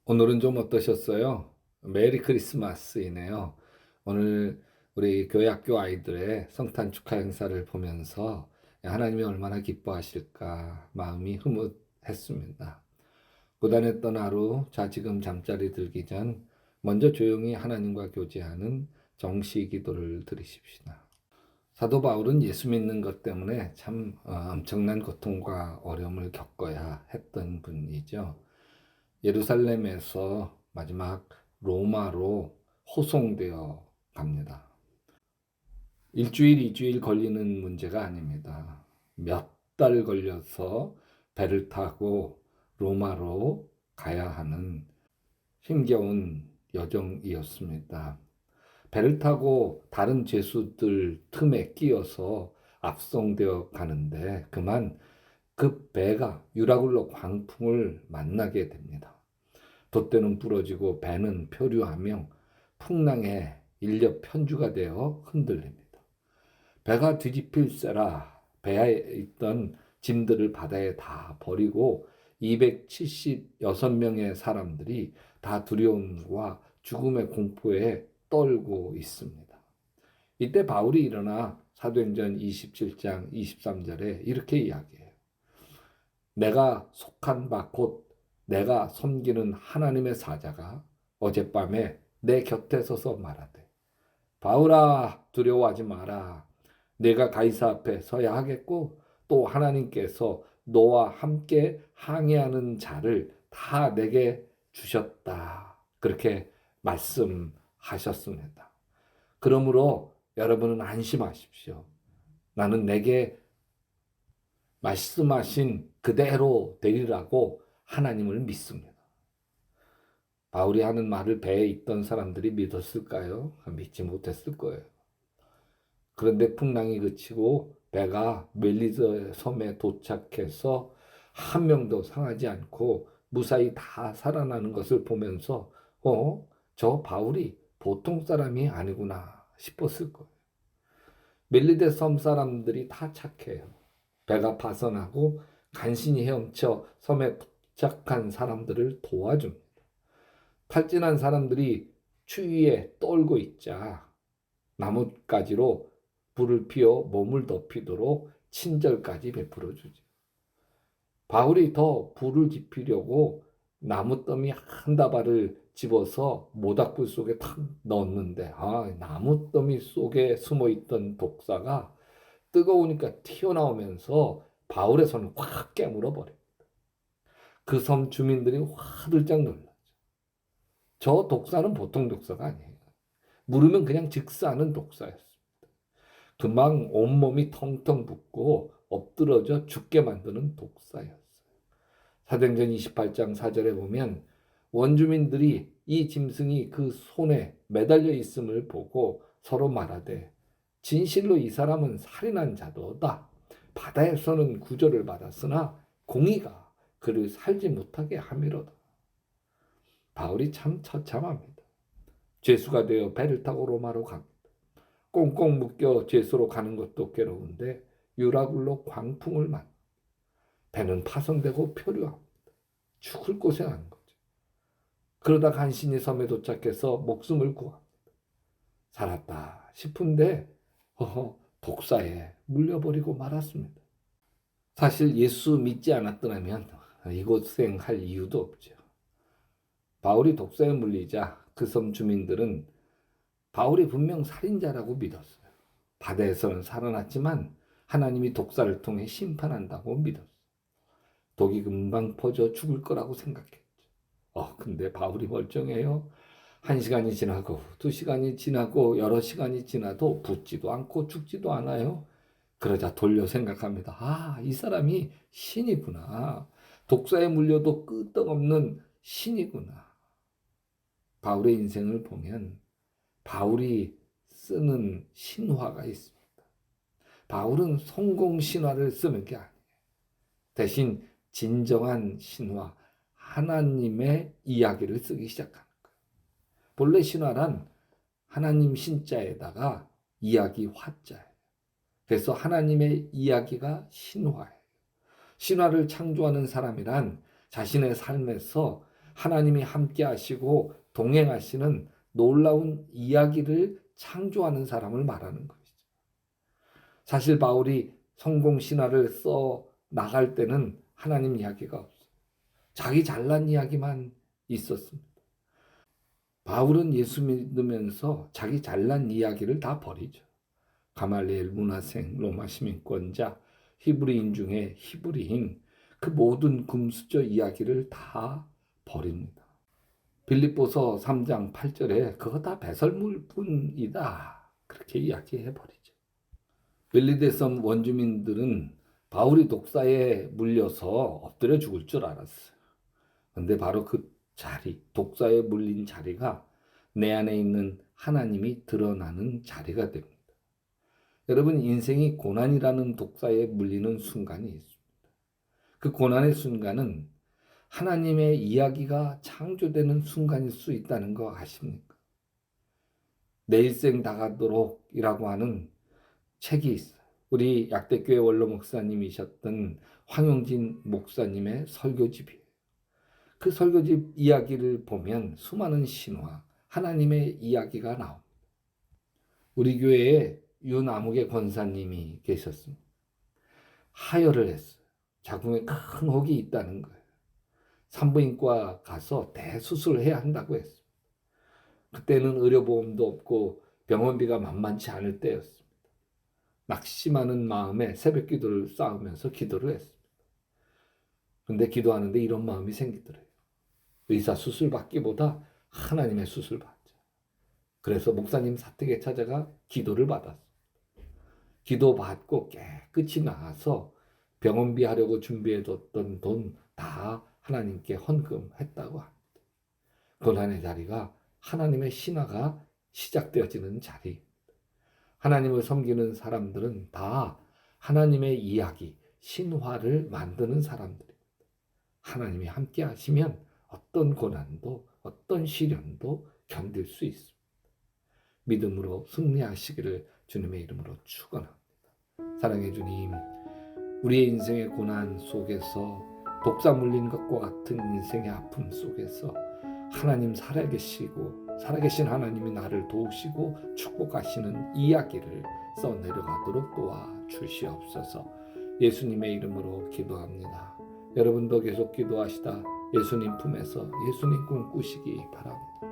오늘은 좀 어떠셨어요? 메리 크리스마스이네요. 오늘 우리 교회 학교 아이들의 성탄 축하 행사를 보면서 하나님이 얼마나 기뻐하실까 마음이 흐뭇했습니다. 고단했던 하루, 자 지금 잠자리 들기 전 먼저 조용히 하나님과 교제하는 정시 기도를 드리십시다. 사도 바울은 예수 믿는 것 때문에 참 엄청난 고통과 어려움을 겪어야 했던 분이죠. 예루살렘에서 마지막 로마로 호송되어 갑니다. 일주일, 이주일 걸리는 문제가 아닙니다. 몇 달 걸려서 배를 타고 로마로 가야 하는 힘겨운 여정이었습니다. 배를 타고 다른 죄수들 틈에 끼어서 압송되어 가는데 그만 그 배가 유라굴로 광풍을 만나게 됩니다. 돛대는 부러지고 배는 표류하며 풍랑에 일려 편주가 되어 흔들립니다. 배가 뒤집힐세라 배에 있던 짐들을 바다에 다 버리고 276명의 사람들이 다 두려움과 죽음의 공포에 떨고 있습니다. 이때 바울이 일어나 사도행전 27장 23절에 이렇게 이야기해요. 내가 속한 바 곧 내가 섬기는 하나님의 사자가 어젯밤에 내 곁에 서서 말하되 바울아 두려워하지 마라. 내가 가이사 앞에 서야 하겠고 또 하나님께서 너와 함께 항해하는 자를 다 내게 주셨다. 그렇게 말씀하셨습니다. 그러므로 여러분은 안심하십시오. 나는 내게 말씀하신 그대로 되리라고 하나님을 믿습니다. 바울이 하는 말을 배에 있던 사람들이 믿었을까요? 믿지 못했을 거예요. 그런데 풍랑이 그치고 배가 멜리스 섬에 도착해서 한 명도 상하지 않고 무사히 다 살아나는 것을 보면서 저 바울이 보통 사람이 아니구나 싶었을 거예요. 멜리데 섬 사람들이 다 착해요. 배가 파선하고 간신히 헤엄쳐 섬에 도착한 사람들을 도와줍니다. 탈진한 사람들이 추위에 떨고 있자 나뭇가지로 불을 피워 몸을 덮이도록 친절까지 베풀어 주죠. 바울이 더 불을 지피려고 나무더미 한 다발을 집어서 모닥불 속에 탁 넣었는데 나무더미 속에 숨어있던 독사가 뜨거우니까 튀어나오면서 바울의 손을 확 깨물어 버려요. 그 섬 주민들이 화들짝 놀랐죠. 저 독사는 보통 독사가 아니에요. 물으면 그냥 직사하는 독사였습니다. 금방 온몸이 텅텅 붓고 엎드러져 죽게 만드는 독사였어요. 사도행전 28장 4절에 보면 원주민들이 이 짐승이 그 손에 매달려 있음을 보고 서로 말하되 진실로 이 사람은 살인한 자도다. 바다에서는 구조를 받았으나 공의가 그를 살지 못하게 함이로다. 바울이 참 처참합니다. 죄수가 되어 배를 타고 로마로 갑니다. 꽁꽁 묶여 죄수로 가는 것도 괴로운데 유라굴로 광풍을 만 배는 파손되고 표류합니다. 죽을 고생하는 거죠. 그러다 간신히 섬에 도착해서 목숨을 구합니다. 살았다 싶은데 독사에 물려버리고 말았습니다. 사실 예수 믿지 않았더라면 이 고생할 이유도 없죠. 바울이 독사에 물리자 그 섬 주민들은 바울이 분명 살인자라고 믿었어요. 바다에서는 살아났지만 하나님이 독사를 통해 심판한다고 믿었어요. 독이 금방 퍼져 죽을 거라고 생각했죠. 근데 바울이 멀쩡해요. 1시간이 지나고 2시간이 지나고 여러 시간이 지나도 붓지도 않고 죽지도 않아요. 그러자 돌려 생각합니다. 이 사람이 신이구나. 독사에 물려도 끄떡없는 신이구나. 바울의 인생을 보면 바울이 쓰는 신화가 있습니다. 바울은 성공 신화를 쓰는 게 아니에요. 대신 진정한 신화, 하나님의 이야기를 쓰기 시작하는 거예요. 본래 신화란 하나님 신자에다가 이야기 화자예요. 그래서 하나님의 이야기가 신화예요. 신화를 창조하는 사람이란 자신의 삶에서 하나님이 함께 하시고 동행하시는 놀라운 이야기를 창조하는 사람을 말하는 것이죠. 사실 바울이 성공 신화를 써 나갈 때는 하나님 이야기가 없어요. 자기 잘난 이야기만 있었습니다. 바울은 예수 믿으면서 자기 잘난 이야기를 다 버리죠. 가말리엘 문화생, 로마 시민권자, 히브리인 중에 히브리인, 그 모든 금수저 이야기를 다 버립니다. 빌립보서 3장 8절에 그거 다 배설물 뿐이다, 그렇게 이야기해버리죠. 벨리데섬 원주민들은 바울이 독사에 물려서 엎드려 죽을 줄 알았어요. 그런데 바로 그 자리, 독사에 물린 자리가 내 안에 있는 하나님이 드러나는 자리가 됩니다. 여러분, 인생이 고난이라는 독사에 물리는 순간이 있습니다. 그 고난의 순간은 하나님의 이야기가 창조되는 순간일 수 있다는 거 아십니까? 내 일생 다가도록이라고 하는 책이 있어요. 우리 약대교회 원로 목사님이셨던 황용진 목사님의 설교집이에요. 그 설교집 이야기를 보면 수많은 신화, 하나님의 이야기가 나옵니다. 우리 교회에 윤아무개 권사님이 계셨습니다. 하혈을 했어요. 자궁에 큰 혹이 있다는 거예요. 산부인과 가서 대수술을 해야 한다고 했어요. 그때는 의료보험도 없고 병원비가 만만치 않을 때였습니다. 낙심하는 마음에 새벽 기도를 쌓으면서 기도를 했습니다. 그런데 기도하는데 이런 마음이 생기더래요. 의사 수술 받기보다 하나님의 수술 받자. 그래서 목사님 사택에 찾아가 기도를 받았어요. 기도 받고 깨끗이 나가서 병원비 하려고 준비해뒀던 돈 다 하나님께 헌금했다고 합니다. 고난의 자리가 하나님의 신화가 시작되어지는 자리. 하나님을 섬기는 사람들은 다 하나님의 이야기, 신화를 만드는 사람들입니다. 하나님이 함께 하시면 어떤 고난도 어떤 시련도 견딜 수 있습니다. 믿음으로 승리하시기를 주님의 이름으로 축원합니다. 사랑의 주님, 우리의 인생의 고난 속에서 독사 물린 것과 같은 인생의 아픔 속에서 하나님 살아계신 하나님이 나를 도우시고 축복하시는 이야기를 써내려가도록 도와주시옵소서. 예수님의 이름으로 기도합니다. 여러분도 계속 기도하시다 예수님 품에서 예수님 꿈꾸시기 바랍니다.